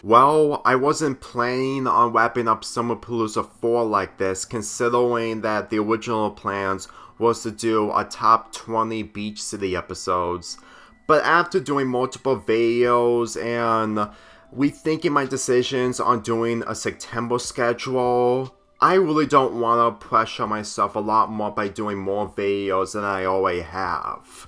Well, I wasn't planning on wrapping up Summerpalooza 4 like this, considering that the original plans was to do a top 20 Beach City episodes. But after doing multiple videos and rethinking my decisions on doing a September schedule, I really don't want to pressure myself a lot more by doing more videos than I already have.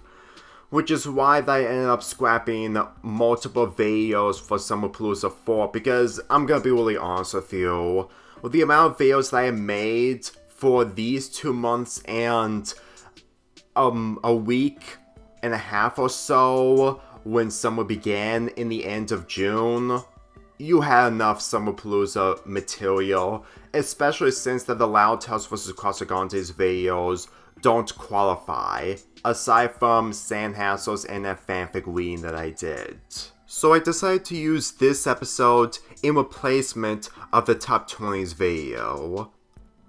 Which is why I ended up scrapping multiple videos for Summerpalooza 4, because I'm gonna be really honest with you. With the amount of videos that I made for these 2 months and a week and a half or so when summer began in the end of June, you had enough Summerpalooza material, especially since that the Loud House vs. Casagrande videos don't qualify, aside from Sandhassel's and that fanfic reading that I did. So I decided to use this episode in replacement of the Top 20s video,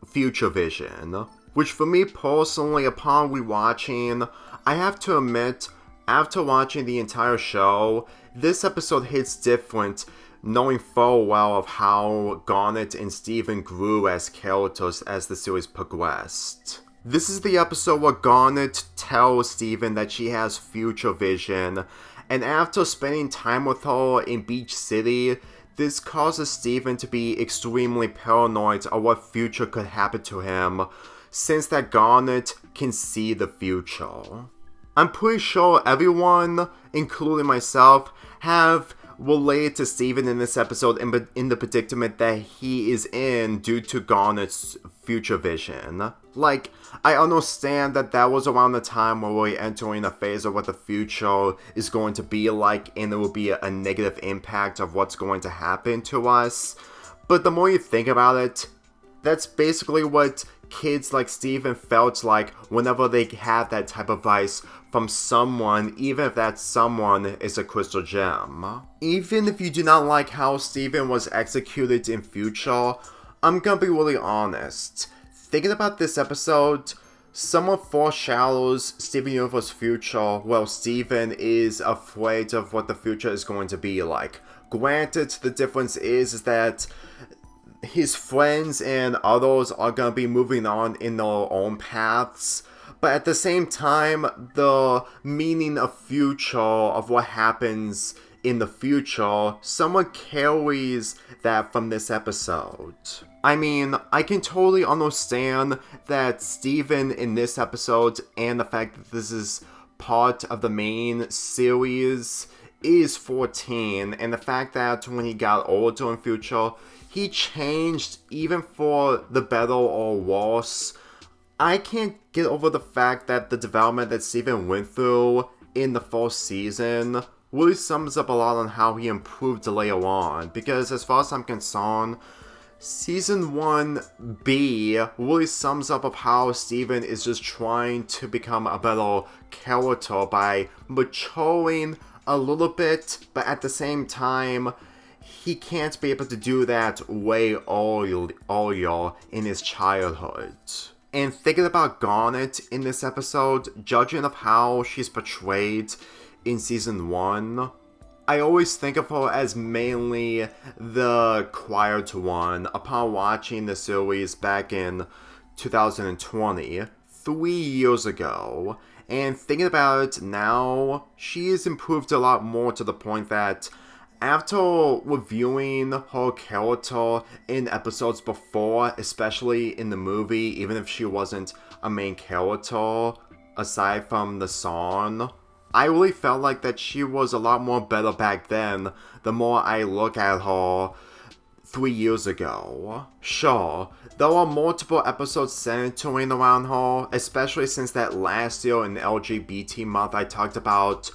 Future Vision, which for me personally, upon rewatching, I have to admit, after watching the entire show, this episode hits different, knowing full well of how Garnet and Steven grew as characters as the series progressed. This is the episode where Garnet tells Steven that she has future vision, and after spending time with her in Beach City, this causes Steven to be extremely paranoid of what future could happen to him, since that Garnet can see the future. I'm pretty sure everyone, including myself, have related to Steven in this episode in the predicament that he is in due to Garnet's future vision. Like, I understand that was around the time where we're entering a phase of what the future is going to be like, and there will be a negative impact of what's going to happen to us. But the more you think about it, that's basically what kids like Steven felt like whenever they have that type of advice from someone, even if that someone is a crystal gem. Even if you do not like how Steven was executed in Future, I'm gonna be really honest. Thinking about this episode, somewhat foreshadows Steven Universe's future, while Steven is afraid of what the future is going to be like. Granted, the difference is that his friends and others are gonna be moving on in their own paths, but at the same time, the meaning of future, of what happens in the future, someone carries that from this episode. I mean, I can totally understand that Steven in this episode, and the fact that this is part of the main series, is 14, and the fact that when he got older in Future, he changed even for the better or worse. I can't get over the fact that the development that Steven went through in the first season really sums up a lot on how he improved later on, because as far as I'm concerned, Season 1B really sums up of how Steven is just trying to become a better character by maturing a little bit, but at the same time, he can't be able to do that way earlier in his childhood. And thinking about Garnet in this episode, judging of how she's portrayed in Season 1, I always think of her as mainly the quiet one upon watching the series back in 2020, 3 years ago. And thinking about it now, she has improved a lot more to the point that after reviewing her character in episodes before, especially in the movie, even if she wasn't a main character, aside from the song, I really felt like that she was a lot more better back then, the more I look at her 3 years ago. Sure, there are multiple episodes centering around her, especially since that last year in LGBT month I talked about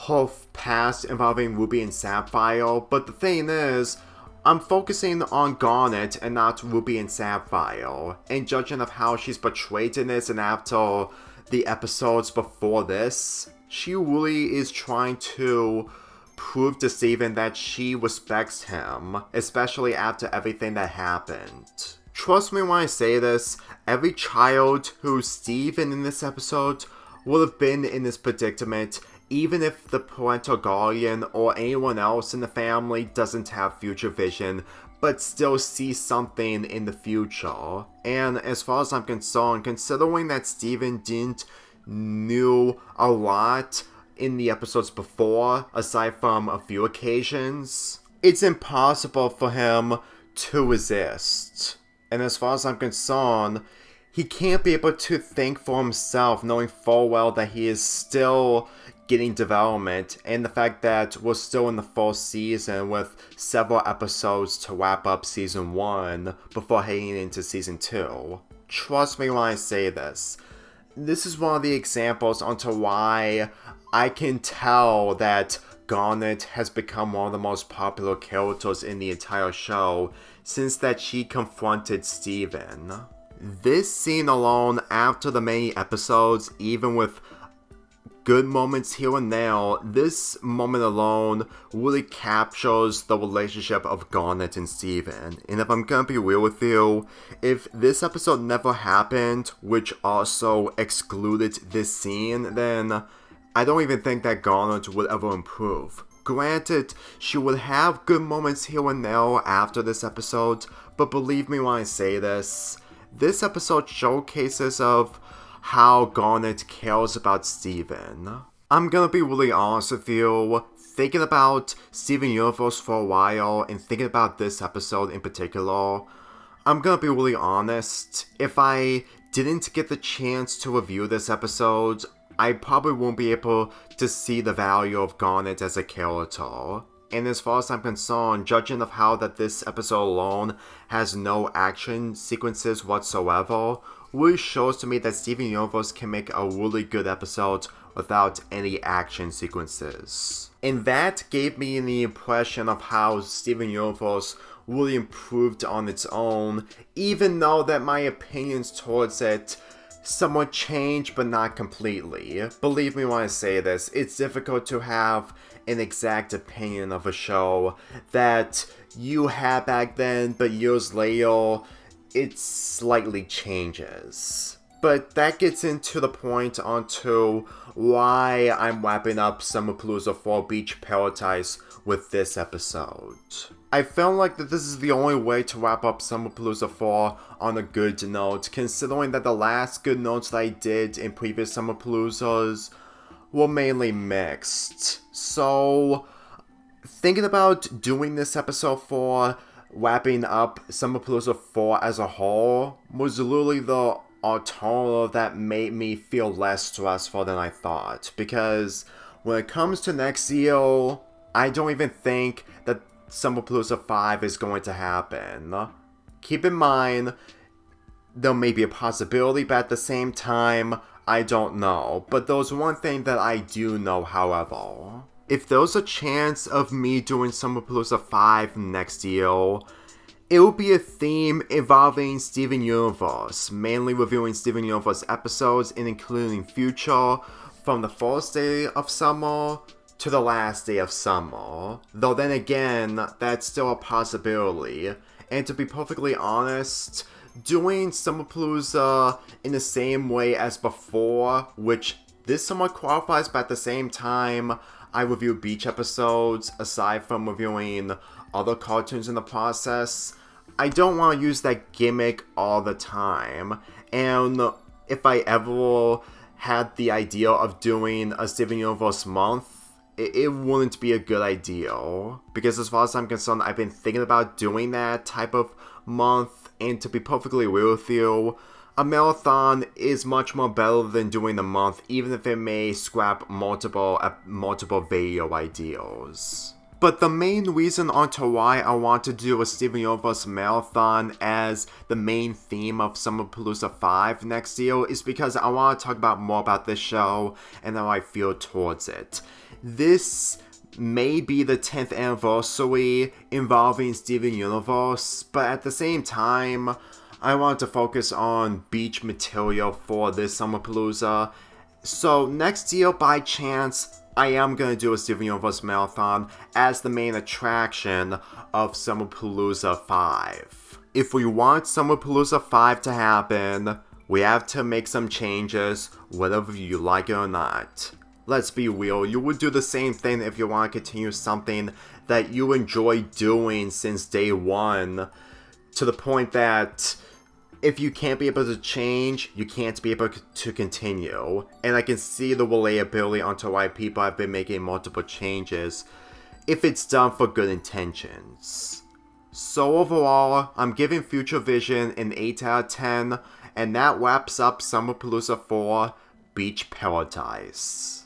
her past involving Ruby and Sapphire, but the thing is, I'm focusing on Garnet and not Ruby and Sapphire, and judging of how she's portrayed in this and after the episodes before this, she really is trying to prove to Steven that she respects him, especially after everything that happened. Trust me when I say this, every child who's Steven in this episode would have been in this predicament even if the parental guardian or anyone else in the family doesn't have future vision, but still see something in the future. And as far as I'm concerned, considering that Steven didn't knew a lot in the episodes before, aside from a few occasions, it's impossible for him to resist. And as far as I'm concerned, he can't be able to think for himself, knowing full well that he is still getting development, and the fact that we're still in the first season with several episodes to wrap up season 1 before heading into season 2. Trust me when I say this. This is one of the examples onto why I can tell that Garnet has become one of the most popular characters in the entire show since that she confronted Steven. This scene alone, after the many episodes, even with good moments here and there, this moment alone really captures the relationship of Garnet and Steven. And if I'm gonna be real with you, if this episode never happened, which also excluded this scene, then I don't even think that Garnet would ever improve. Granted, she would have good moments here and there after this episode, but believe me when I say this episode showcases of how Garnet cares about Steven. I'm gonna be really honest with you, thinking about Steven Universe for a while and thinking about this episode in particular, I'm gonna be really honest, if I didn't get the chance to review this episode, I probably won't be able to see the value of Garnet as a character. And as far as I'm concerned, judging of how that this episode alone has no action sequences whatsoever, really shows to me that Steven Universe can make a really good episode without any action sequences. And that gave me the impression of how Steven Universe really improved on its own, even though that my opinions towards it somewhat changed, but not completely. Believe me when I say this, it's difficult to have an exact opinion of a show that you had back then, but years later, it slightly changes. But that gets into the point onto why I'm wrapping up Summerpalooza 4 Beach Paradise with this episode. I felt like that this is the only way to wrap up Summerpalooza 4 on a good note, considering that the last good notes that I did in previous Summerpaloozas were mainly mixed. So, thinking about doing this episode for wrapping up Summerpalooza 4 as a whole was literally the alternative that made me feel less stressful than I thought. Because when it comes to next year, I don't even think that Summerpalooza 5 is going to happen. Keep in mind, there may be a possibility, but at the same time, I don't know. But there's one thing that I do know, however. If there's a chance of me doing Summerpalooza 5 next year, it will be a theme involving Steven Universe, mainly reviewing Steven Universe episodes and including future from the first day of summer to the last day of summer. Though then again, that's still a possibility. And to be perfectly honest, doing Summerpalooza in the same way as before, which this somewhat qualifies, but at the same time, I review beach episodes, aside from reviewing other cartoons in the process. I don't want to use that gimmick all the time, and if I ever had the idea of doing a Steven Universe month, it wouldn't be a good idea, because as far as I'm concerned, I've been thinking about doing that type of month, and to be perfectly real with you, a marathon is much more better than doing the month, even if it may scrap multiple video ideas. But the main reason onto why I want to do a Steven Universe marathon as the main theme of Summerpalooza 5 next year is because I want to talk about more about this show and how I feel towards it. This may be the 10th anniversary involving Steven Universe, but at the same time, I want to focus on beach material for this Summerpalooza. So next year, by chance, I am going to do a Steven Universe marathon as the main attraction of Summerpalooza 5. If we want Summerpalooza 5 to happen, we have to make some changes, whether you like it or not. let's be real, you would do the same thing if you want to continue something that you enjoy doing since day one, to the point that if you can't be able to change, you can't be able to continue. And I can see the relatability onto why people have been making multiple changes if it's done for good intentions. So overall, I'm giving Future Vision an 8 out of 10, and that wraps up Summer Palooza 4 Beach Paradise.